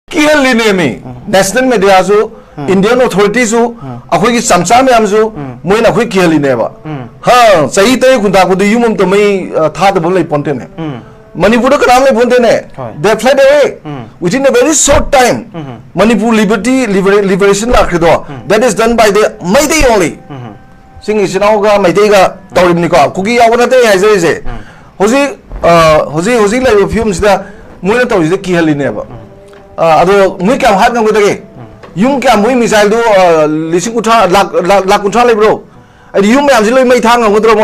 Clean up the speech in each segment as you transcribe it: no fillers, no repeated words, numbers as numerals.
Kihaline me, national media, Indian authorities, a quick Samsam Amzu, Moina quick Kihaline never. Ha, Saita Kunta, the human to me, Tadabule Pontene. Manipur Kaname Pontene, they fled away within a very short time. Manipur liberation Lakrido, that is done by the mighty only. Sing is Naga, Maitega, Torimnica, Cookie, Awanate, as I say. Jose, like a fumes the Munato is the Kihaline never. Although we can have them with the Yung can win missile do Lisicutra, Lacutra, bro. And you may actually make tongue on Woodrow.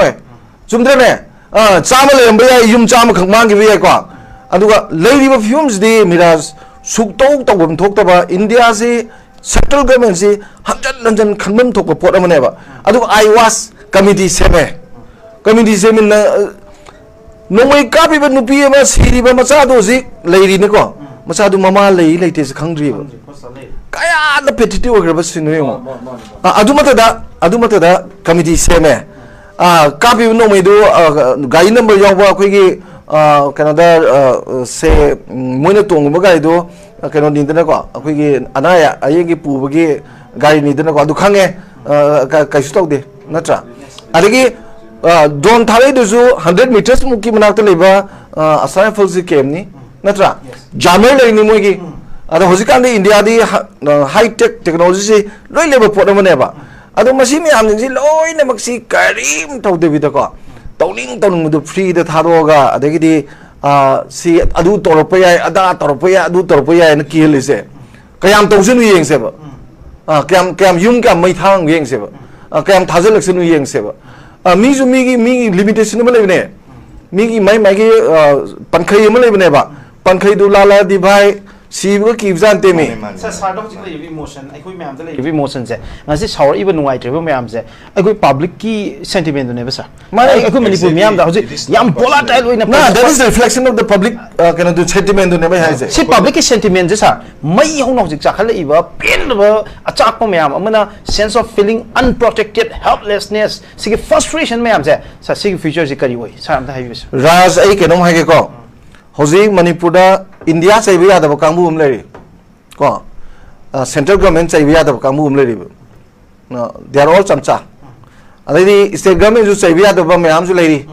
Sumdrene, Samale and Bay, Yum Cham, Mangi Viaqa. And Lady of Fumes, the Miras, Sukto, talked about India's central government, 100 London Kanman talk of Port Amaneva. I was committee seme. Committee seme no way copy but no PMS, he Masado Zik, Lady Nico. Masadu Mama lay latest country. Kaya the petty workers in Rio. Adumata committee seme. Copy no may do guy number Yawa Quiggy Canada say Munatung Magaido, cannot need the Nago, a Quiggy Anaya, Ayagi Pubagi, Guy need the Nago, Dukange, Kashtok, Natra. Adagi don't tell it 100 meters Mukimanata Liba, a sign for the Kemni. Natra, Jamel in Mugi, and the Hosikan India, the high tech technology, no labor put them never. I don't see me, I'm in low in the Maxi Karim to the Vitaka. Towing with the free the Taroga, the see Adu Toropea, Ada Toropea, Adu Toropea, and kill is it. Kayam Tosin Yang Sever. Cam Yunga might hang Yang Sever. Cam Tazelex Yang Sever. Mizu Migi limitation Migi my Maggie Pankay Malay. Pankay do Lala divide, see what keeps on to me. Psychologically, emotion, I could have emotions. As this how even white Ma'am said, I could public key sentiment never, sir. I could manipulate Meeyam, young volatile in a that is the reflection of the public kind of sentiment who never has it. See, public sentiment, sir. My own of exactly pain a chap for Meeyam, a sense of feeling unprotected, helplessness, see frustration, Meeyam said, see future Zikari, sir, I'm the highest. Raz Akenom Hageko. Jose Manipur, India Savia the Kamu Larry. Central government Savia the Kamu Larry. They are all Samsa. A lady state government to Savia the Bamayam's lady.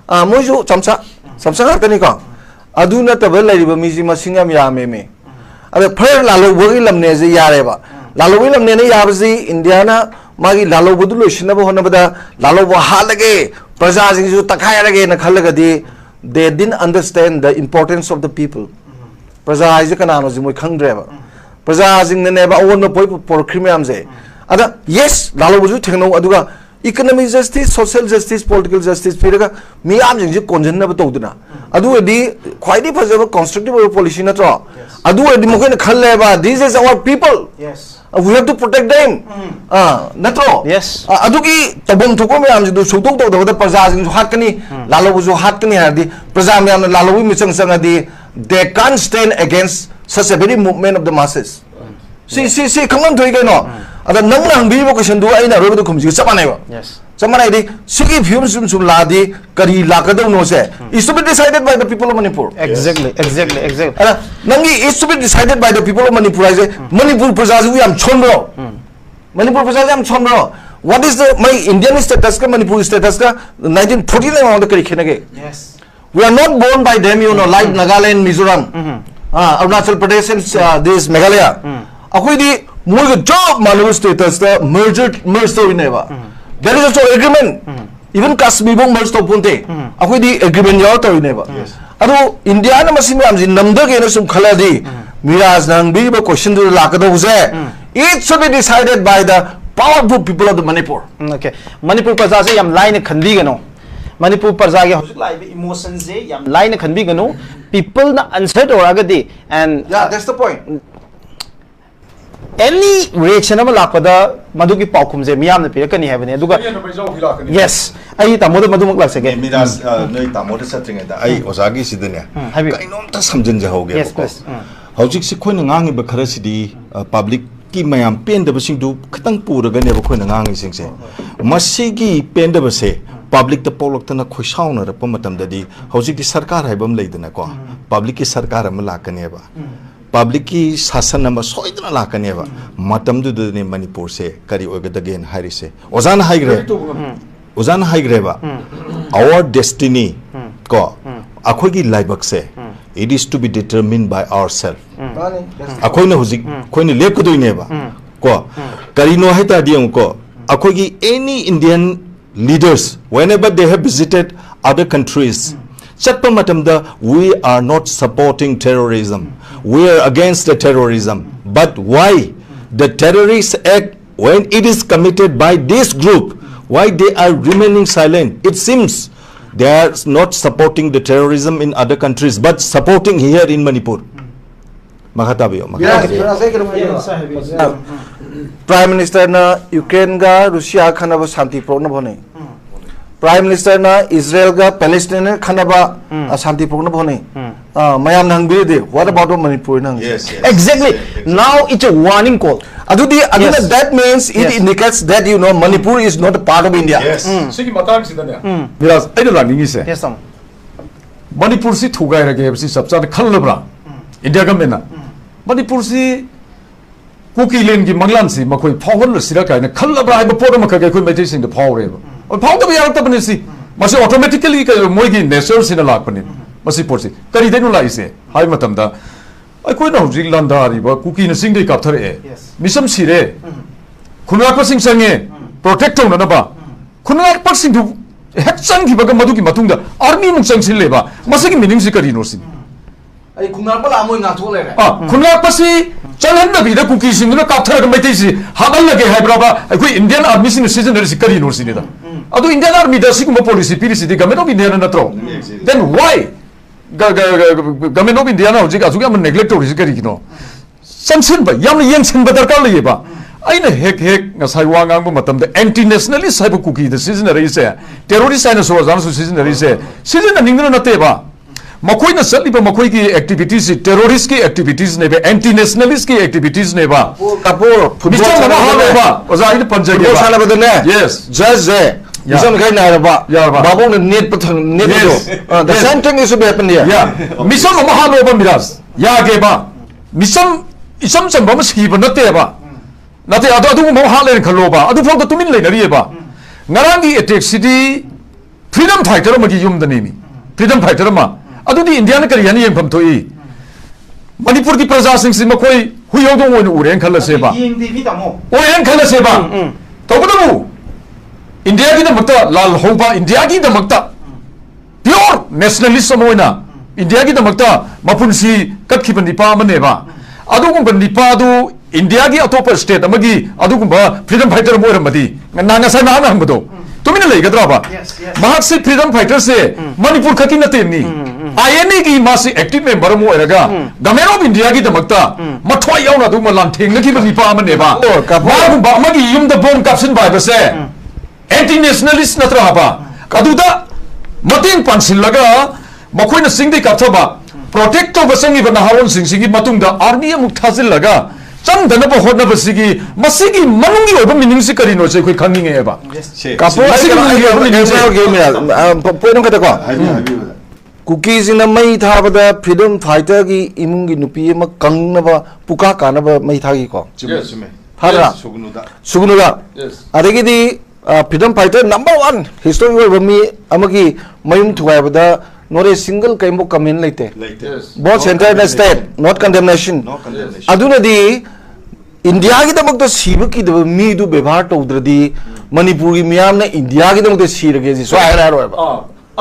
Mojo Samsa, Samsa Tanika. I do not have a lady but Missima Singam Yame. A prayer Lalo William Nezi Yareva. Lalo William Nene Yabazi, Indiana, Magi Lalo Budulu, Shinaba Honabada, Lalo Halage, Prazazing to Takaya again, a Kalagadi. They didn't understand the importance of the people. Praza is a canals in Wikang driver. Praza is in the never own the point for criminals. Yes, Lalo was techno Aduga, economic justice, social justice, political justice, Meeyam is conjunct never told. Adu a quite a constructive policy at all. Adu a democratic Khannariba, this is our people. Yes. We have to protect them. Natro. Yes. Aduki Tabum Tokomiam do Sutok the Prazas in Hakani, Lalo was Hakani Hardi, Prazamiam, Lalo Missing Sangadi, they can't stand against such a very movement of the masses. See, come on to it. And the number of people do I never come to Samaneva. Yes. Someone Siki Fumes Ladi, Kari Lakado no say. It's to be decided by the people of Manipur. Exactly. Nangi is to be decided by the people of Manipur. I say Manipur Prazazi am Chondro. Manipur Prazazi am Chondro. What is the my Indian status? Manipur status? 1949 on the Krikenage. Yes. We are not born by them, you know, like Nagaland, Mizoram, Arunachal Pradesh, and this Meghalaya. Akwidi more job Manu status merged in never. There is also agreement. Even Kashmir merged to Punte. Akwidi agreement yato never. Ado Indiana Masimams in Namda Genusum Khaladi, Miraz Nangbiba question to Lakado. It should be decided by the powerful people of the Manipur. Okay. Manipur Pazazi am line Kandigano. Manipur Parzagi live emotions yam line Kanbigano. People na answered or agadi and yeah, that's the point. Any reaction of Lapada Maduki Paukum, Meeyam the Pirkani have an yes, I tamoda Madumuk again. Midas, no tamoda setting at I was Agi Sidania. I know that's some ginger hogan. Yes, please. How Jixiquanang Bakarasidi, public Mayam pen the Bashing do Katangpur again never Quinang sings. Masigi pen the Base, public the Polokana Kushana, the Pomatam Daddy, how Jiki Sarkar Habam laid in a qua, public is Sarkara Malakaneva. public ki sasan nama soidna lakaneva matam du ne Manipur se kari ogadagen hairi se ozan haigre ba our destiny ko akhoi gi laibak se it is to be determined by ourselves akhoi na huzik khoi ne lep kodoi ne ba ko kari no haita diam ko akhoi gi any Indian leaders whenever they have visited other countries chatpa matamda we are not supporting terrorism we are against the terrorism but why the terrorist act when it is committed by this group why they are remaining silent it seems they are not supporting the terrorism in other countries but supporting here in Manipur makatabiyo Prime Minister na Ukraine ga Russia khanaba shanti progna bhone Prime Minister na Israel ga Palestine khanaba shanti progna bhone mayam nang bi de what about Manipur nang yes exactly now it's a warning call adudi that means it indicates that you know Manipur is not a part of India yes sigi matang sidane because I don't like se yes sam Manipur si thugai rage si sabsa khalabra India government na Manipur si kuki len gi manglan si makoi phawon la sira kai na khalabra hai pot ma kai khoi meji sing de phawre ba phaw ta ya ta bani si masi automatically ka moi gi nature sin la pani masi por si kari de no lai se hai matam da ai koi na hujik landa ri ba kuki na sing de kap thare misam sire khuna pa sing sange protect na na ba khuna pa sing du hek chang gi ba ga madu gi matung da army mung chang sil le ba masi gi meaning si kari no si ai khungar pa la moi nga thole re khuna pa si chalan da bi da kuki sing na kap thare ga mai si habal lage hai bra ba ai koi Indian army sin season si kari no si ne da adu Indian army da si kuma policy piri si de ga me no bi ne na tro then why government of India na hojik asu ga neglect to ri kari no sanction ba yam yeng sin ba dar ka le ba aina hek nga sai wa ngang ba matam da anti nationalist sai ba kuki da season ri se terrorist sai na so zan so season ri se season na ning na te ba makoi na sali ba makoi ki activities terrorist ki activities ne ba anti nationalist ki activities ne ba kapur football na ha ba oza ida panja ge ba sala ba ne yes just Misam kai na ba babong na net patang net do the same thing is to happen here yeah misam ma ha lo ba miras ya ge ba misam isam sam ba ma si ba na te ba na te adu ma ha le khalo ba adu phok to tumin le na ri ba ngarang gi attack city freedom fighter ma gi yum da ni mi freedom fighter ma adu di India na kari yani yeng pham thoi Manipur ki praja sing si ma koi hu yo dong wo uren khala se ba uren khala se ba to ba du India ki damakta lal hoba India ki damakta pure nationalism hoina India ki damakta mapunsi katkhiban nipa mane ba adugum ban nipa du India ki atop state amagi adugum ba freedom fighter mo ramadi na sai na hamdo tumina lei gadra ba mahak se freedom fighter se Manipur khaki na temni INA ki masi active member mo eraga government of India ki damakta mathwai yauna du malan theng na ki nipa mane ba ba amagi yum da bomb caption ba ba se anti nationalist natra ba kaduda mating pansil laga makoi na singdi kathaba protect to basangi bana hawon singsingi matung da army amuk thazil laga chang dana ba hodna basigi masigi manungi oba meaning si kari no chai khoi khanging e ba kapo masigi manungi oba meaning si game point ka ko cookies in a mai tha ba freedom fighter gi imungi nupi ma kangna ba puka kana ba mai thagi ko thara sugunuda adegi di freedom fighter number 1 historical bami amagi mayum thuai bada not a single kind of comment later both center and state not condemnation aduna di India ki damak to sibu ki mi du bevhar to udradi Manipur ki miyam na India ki damak to sirage ji so ara ro ba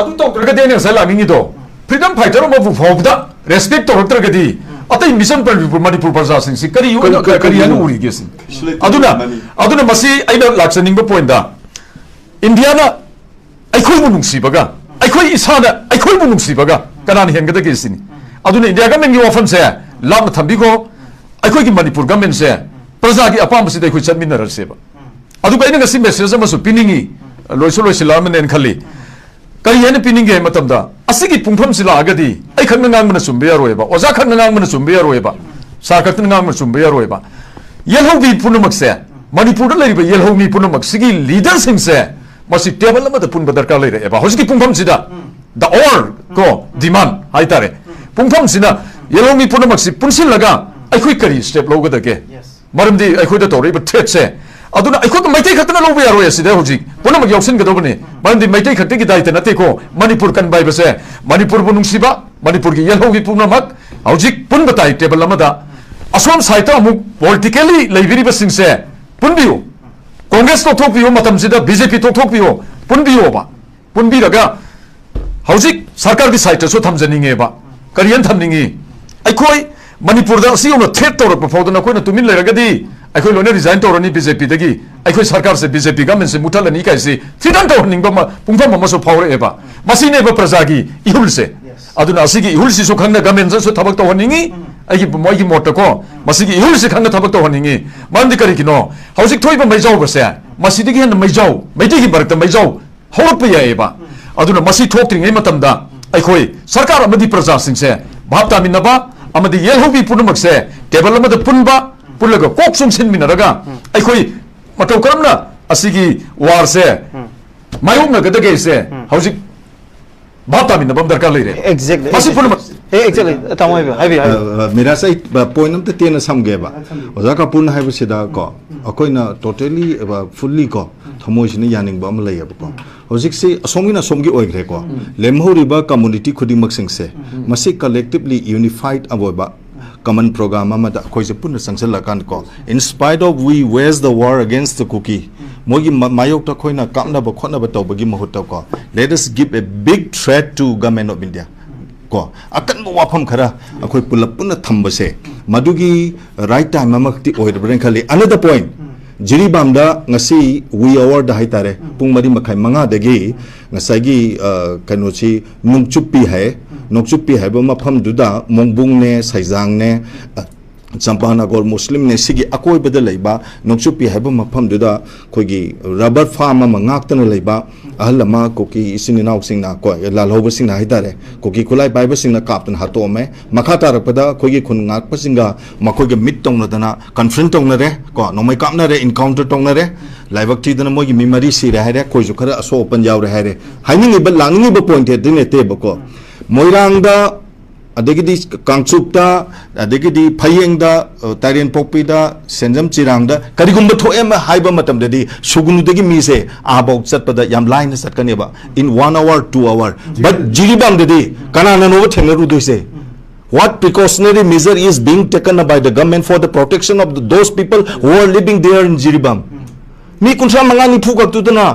adu to udraga de ne sala ngi do freedom fighter mo bu phobda respect to udraga di atai mission per Manipur praja sing si kari yu kari anu uri ge sin aduna masi aina laksaning ba point da India na aikhoi mu nungsi baga aikhoi isana aikhoi mu nungsi baga kanan hen ga da ge sin aduna India ga mengi often se lam thambi ko aikhoi ki Manipur government se praja ki apam si dai khoi chatmin na se ba adu ba ina ga si message ma su piningi loiso lam nen khali kari hen pining ge matam da asigi pungpham sila ga di ai khan ngang mana sumbe ya roe ba oza khan ngang mana sumbe ya roe ba sa ka tin ngang mana sumbe ya roe ba yelho bi punumak se Manipur da lari ba yelho mi punumak sigi leader sing se masi table ma da pun badar ka lere ba hosiki pungpham sida the all ko demand hai tare pungpham sina yellow mi puna maksi punsin laga ai khoi kari step lo ga da ke maram di ai khoi da tori ba threat se aduna ai khoi ka maitai khatna lo ba yaro asida hoji puna mak yausin ga do bane maram di maitai khatti gi daita na te ko manipur kan bai ba se manipur bu nungsi ba manipur gi yellow mi puna mak hoji pun batai table amada asom saita amu politically leibiri ba sing se pun biu congress to thok biu matam sida bjp to thok biu pun biu ba pun bi daga hoji sarkar gi saita so thamjani nge ba kariyan thamningi ai khoi manipur da si ono threat to ro pho da na khoi na tumin le raga di ai khoi lone resign to ro ni bjp da gi ai khoi sarkar se bjp government se mutal ani kai se thidan to ning ba ma pungtham ma so phawre e ba masi ne ba praja gi ihul se aduna asigi ihul si so khangna government so thabak to honingi ai gi moi gi mot ko masi gi ihul si khangna thabak to honingi mandi kari gi no hausik thoi ba mai jaw ba se masi di gi han mai jaw mai di gi barak ta mai jaw hawp pa ya e ba aduna masi thok tring ei matam da ai khoi sarkar amadi praja sing se bhap ta min na ba amadi yel hobi punamak se table amada punba pulaga kok sum sin minaraga ai khoi matau karamna asigi war se mayum na gada ge se hausik bhap ta min na bam darkar leire exactly masi punamak exactly tamoi hai मेरा से point नम तेन समगे बा ओजा का पुन HYBE सिदा को अकोइना totally fully को थमोइसिन यानिंग बा अम लैब को होजिक से असोंगिना सोमगी ओइग्रे को लेमहोरिबा कम्युनिटी खुदिमक सिंगसे मसी कलेक्टिवली यूनिफाइड अबोबा कमन प्रोग्राम अमदा अखोइ से पुन संगसल कान को in spite of we wage the war against the Kuki मोगी मायोक त खोइना कामना ब खोना ब तौबगी महत को let us give a big threat to government of India को अकन वाफम खरा अखोइ पुलप पुन थंबसे मदुगी राइट टाइम अमक्ति ओइरबरेन खली अनदर पॉइंट जिरीबामदा ngasi we award hai tare pung mari makhai manga dagi ngasagi kanochi nungchupi hai ba mafam duda mongbung ne saijang ne champanagar muslim ne sigi akoi bada leiba nungchupi hai ba mafam duda khoigi rubber farm ma ngak leiba ahlama koki isininaw singna ko lalhoba singna hai tare koki kulai baiba singna kaptan hato me makhata rakpada khoigi khun ngak pasinga makogi mit tongna dana confront tongna re ko nomai kapna re encounter tongna re laibak ti dana mogi memory si re hare koi ju khara aso open jaw re hare haining ba langni ba point he dine te ba ko moirang da adegidi kangchupta adegidi phayeng da tarian pokpi da senjam chirang da karigumba thoem haiba matam da di sugunu degi mi se abok chat pada yam line sat kane ba in 1 hour 2 hour but jiribam da di kana na no thengna ru doise what precautionary measure is being taken by the government for the protection of those people who are living there in Jiribam mi kunsa manga ni phuk tu na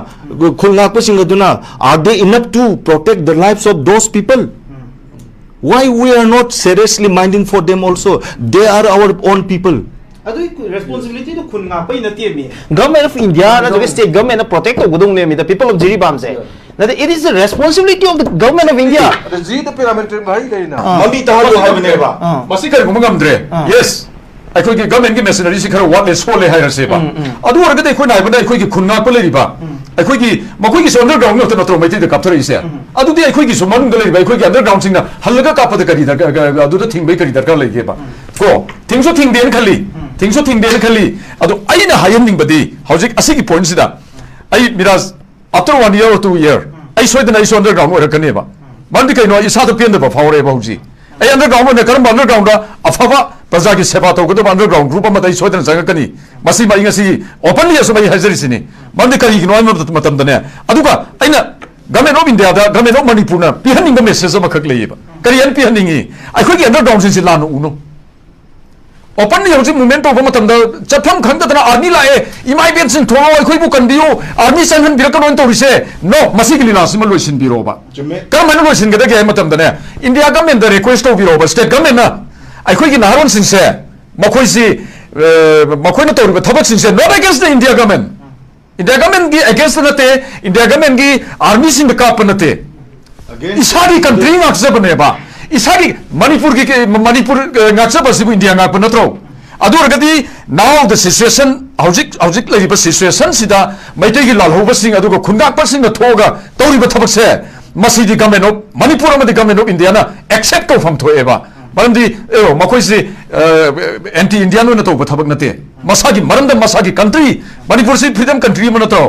khulna pa singa duna are they enough to protect the lives of those people why we are not seriously minding for them also they are our own people adu responsibility to khun nga pai na tie mi government of India na the state government na protect godong ne mi the people of Jiribam se that it is the responsibility of the government of India ji the paramilitary bhai dai na mami ta lo ha bane ba masi kar gumagam dre yes ai khoi ki government ki machinery si khara wat le so le hai se ba adu orga dai khoi nai ba dai khoi ki khunna pa le ri ba ai khoi ki makoi ki underground no to mai ti de kapthara ise adu di ai khoi ki so manung de le ba ai khoi ki underground sing na halaga ka pa de kari da adu da thing bai kari darkar le ge ba ko thing so thing den khali adu ai na hayam ning ba di hojik asigi point sida ai miraz after 1 year or 2 year ai soidana ai so underground ora kane ba mandi kai no isa to pen de ba fawre ba hoji ai underground ne karam underground da afaba praja ki seba to godo underground group ma dai soidana janga kani masi mai ngasi openly aso mai hazari sini mandi kai no ai matam da ne aduga aina government of India da government of Manipur na pihaning ba message ma khak lei ba karian pihaning ai khoi ki underground sin lan uno openly hoji movement of matam da chatham khanda da army la e imai ben sin thowa ai khoi bu kan biu army sanhan birakon to rise no masi ki lina simal loisin biro ba kam man loisin ga da ge matam da ne India government da request to biro ba state government na ai khoi ki naron sin se makhoi si makhoi na to ba thabak sin se not against the India government gi against na te India government gi army sin da kap na te isari country ngak se bane ba isari manipur ngaksa basibu India ngak panatro adu orgadi now the situation hojik lai ba situation sida maitai gi lal hoba sing adu ko khungak pa sing thoga tori ba thabak se masidi government of Manipur amadi government of India na accept to fam thoe ba maramdi makoi si anti Indian no to ba thabak nate masagi maramda masagi country Manipur si freedom country man to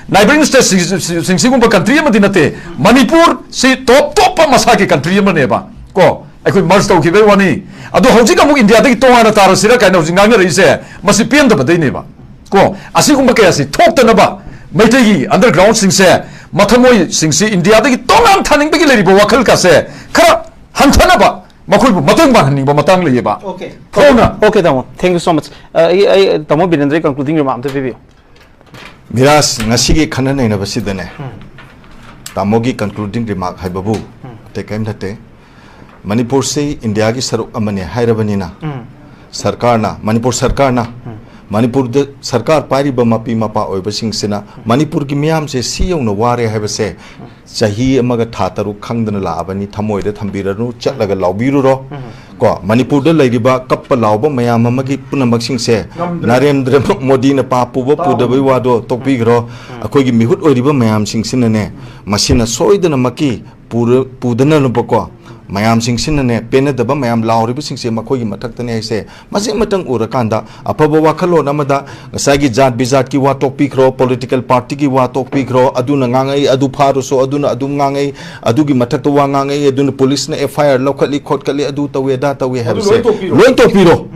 neighboring states sing country amadi nate Manipur si top masagi country man ne ba ko ꯑꯩꯈꯣꯏ ꯃꯔꯁ ꯇꯧꯈꯤꯕꯩ ꯋꯥꯅꯤ ꯑꯗꯣ ꯍꯧꯖꯤꯛ ꯑꯃꯨꯛ ꯏꯟꯗꯤꯌꯥꯗꯒꯤ ꯇꯣꯉꯥꯟꯅ ꯇꯥꯔꯁꯤꯔ ꯀꯥꯏꯅ ꯍꯧꯖꯤꯛ ꯉꯥꯡꯅꯔꯛꯏꯁꯦ ꯃꯁꯤ ꯄꯦꯟꯗꯕꯗꯩꯅꯦꯕ ꯀꯣ ꯑꯁꯤꯒꯨꯝꯕ ꯀꯌꯥꯁꯤ ꯊꯣꯛꯇꯅꯕ ꯃꯩꯇꯩꯒꯤ ꯑꯟꯗꯔꯒ꯭ꯔꯥꯎꯟꯁꯤꯡꯁꯦ ꯃꯊꯃꯣꯏꯁꯤꯡꯁꯤ ꯏꯟꯗꯤꯌꯥꯗꯒꯤ ꯇꯣꯉꯥꯟ ꯊꯥꯅꯤꯡꯕꯒꯤ ꯂꯩꯔꯤꯕ ꯋꯥꯈꯜꯀꯥꯁꯦ ꯈꯔ ꯍꯟꯊꯅꯕ ꯃꯈꯣꯏꯕꯨ ꯃꯇꯦꯡ ꯄꯥꯡꯍꯟꯅꯤꯡꯕ ꯃꯇꯥꯡ ꯂꯩꯌꯦꯕ ꯍꯧꯅ Okay, Tamo. Thank you so much. Tamo Birendra concluding remark to review. Miras ngasigi khana nei na basidane tamogi concluding remark haibabu te kaim thate Manipur se India gi saruk amane hairabani na sarkar na Manipur sarkar na Manipur de sarkar pari ba mapi mapa oiba sing sina Manipur gi miyam se siyong na ware haibase chahi amaga thataru khangdana la abani thamoi de thambiranu chatlaga lawbiru ro ko Manipur de lairiba kappa lawba mayam amagi punamak sing se Narendra Modi na pa puba pudabai wado topi gro akoi gi mihut oiriba mayam sing sinane masina soidana maki pudana no ko mayam sing sinane penadaba mayam lawriba sing se makoi gi mathakta ne se masi matang urakanda apaba wakhalo namada ngasagi jat bizat ki wa topi gro political party ki wa topi gro aduna ngangai adu pharu so aduna adu ngangai adu gi mathakta wa ngangai aduna police na FIR lokhali khotkali adu tawe da tawe have se loin topiro